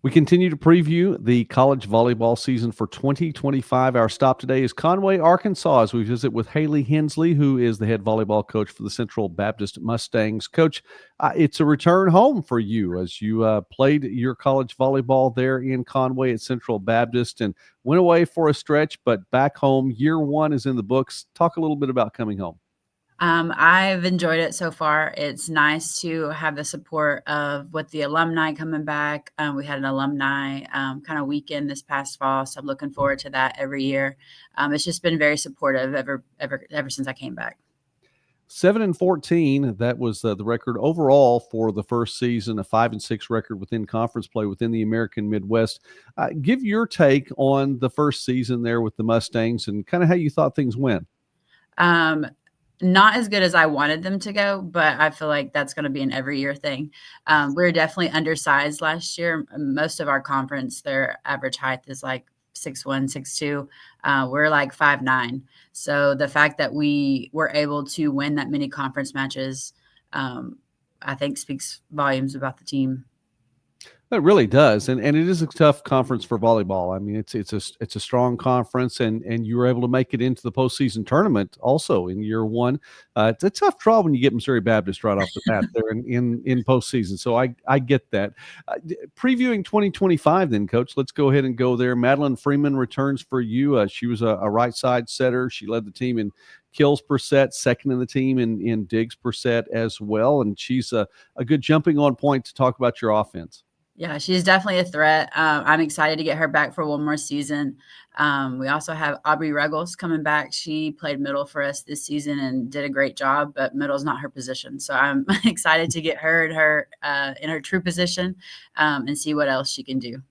We continue to preview the college volleyball season for 2025. Our stop today is Conway, Arkansas, as we visit with Halee Hensley, who is the head volleyball coach for the Central Baptist Mustangs. Coach, it's a return home for you as you played your college volleyball there in Conway at Central Baptist and went away for a stretch, but back home. Year one is in the books. Talk a little bit about coming home. I've enjoyed it so far. It's nice to have the support with the alumni coming back. We had an alumni kind of weekend this past fall, so I'm looking forward to that every year. It's just been very supportive ever since I came back. 7-14, that was the record overall for the first season, a 5-6 record within conference play within the American Midwest. Give your take on the first season there with the Mustangs and kind of how you thought things went. Not as good as I wanted them to go, but I feel like that's going to be an every year thing. We were definitely undersized last year. Most of our conference, their average height is like 6'1", 6'2". We're like 5'9". So the fact that we were able to win that many conference matches, I think speaks volumes about the team. It really does, and it is a tough conference for volleyball. I mean, it's a strong conference, and you were able to make it into the postseason tournament also in year one. It's a tough draw when you get Missouri Baptist right off the bat there in postseason. So I get that. Previewing 2025, then, Coach. Let's go ahead and go there. Madeline Freeman returns for you. She was a right side setter. She led the team in kills per set, second in the team in digs per set as well, and she's a good jumping on point to talk about your offense. Yeah, she's definitely a threat. I'm excited to get her back for one more season. We also have Aubrey Ruggles coming back. She played middle for us this season and did a great job, but middle's not her position. So I'm excited to get her in her true position and see what else she can do.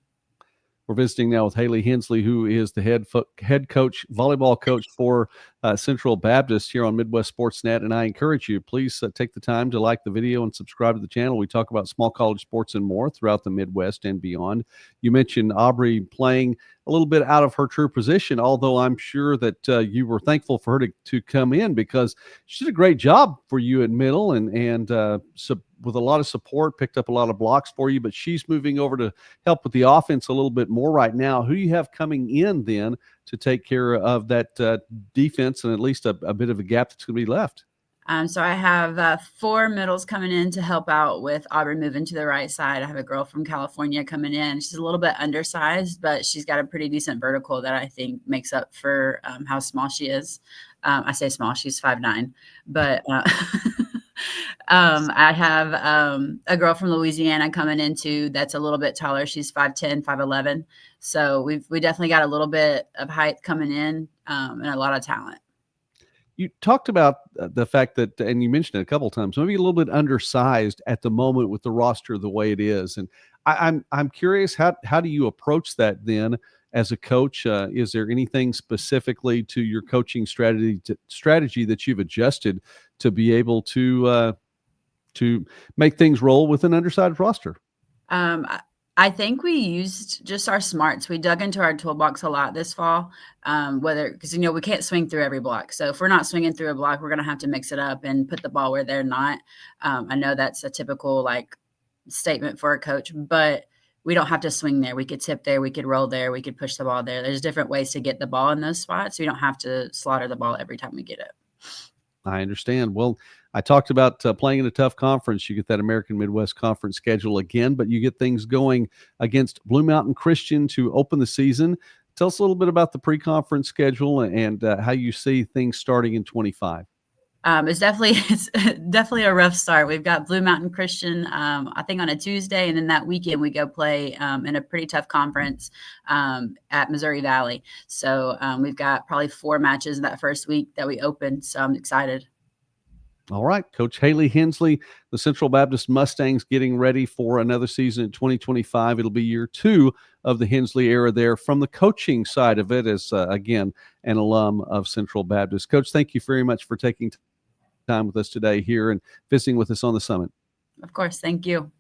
We're visiting now with Halee Hensley, who is the head coach, volleyball coach for Central Baptist here on Midwest Sportsnet. And I encourage you, please take the time to like the video and subscribe to the channel. We talk about small college sports and more throughout the Midwest and beyond. You mentioned Aubrey playing a little bit out of her true position, although I'm sure that you were thankful for her to come in because she did a great job for you at middle and with a lot of support, picked up a lot of blocks for you, but she's moving over to help with the offense a little bit more right now. Who do you have coming in then to take care of that defense and at least a bit of a gap that's going to be left? So I have 4 middles coming in to help out with Aubrey moving to the right side. I have a girl from California coming in. She's a little bit undersized, but she's got a pretty decent vertical that I think makes up for how small she is. I say small, she's 5'9", but I have a girl from Louisiana coming in too that's a little bit taller. She's 5'10", 5'11". So we definitely got a little bit of height coming in and a lot of talent. You talked about the fact that, and you mentioned it a couple of times, maybe a little bit undersized at the moment with the roster the way it is. And I'm curious, how do you approach that then as a coach? Is there anything specifically to your coaching strategy that you've adjusted to be able to make things roll with an undersized roster? I think we used just our smarts. We dug into our toolbox a lot this fall, because, we can't swing through every block. So if we're not swinging through a block, we're going to have to mix it up and put the ball where they're not. I know that's a typical statement for a coach, but we don't have to swing there. We could tip there. We could roll there. We could push the ball there. There's different ways to get the ball in those spots. We don't have to slaughter the ball every time we get it. I understand. Well, I talked about playing in a tough conference. You get that American Midwest Conference schedule again, but you get things going against Blue Mountain Christian to open the season. Tell us a little bit about the pre-conference schedule and how you see things starting in 25. It's definitely a rough start. We've got Blue Mountain Christian, I think on a Tuesday, and then that weekend we go play in a pretty tough conference at Missouri Valley. So we've got probably 4 matches that first week that we open. So I'm excited. All right, Coach Halee Hensley, the Central Baptist Mustangs getting ready for another season in 2025. It'll be year 2 of the Hensley era there from the coaching side of it as, again, an alum of Central Baptist. Coach, thank you very much for taking time with us today here and visiting with us on the Summit. Of course. Thank you.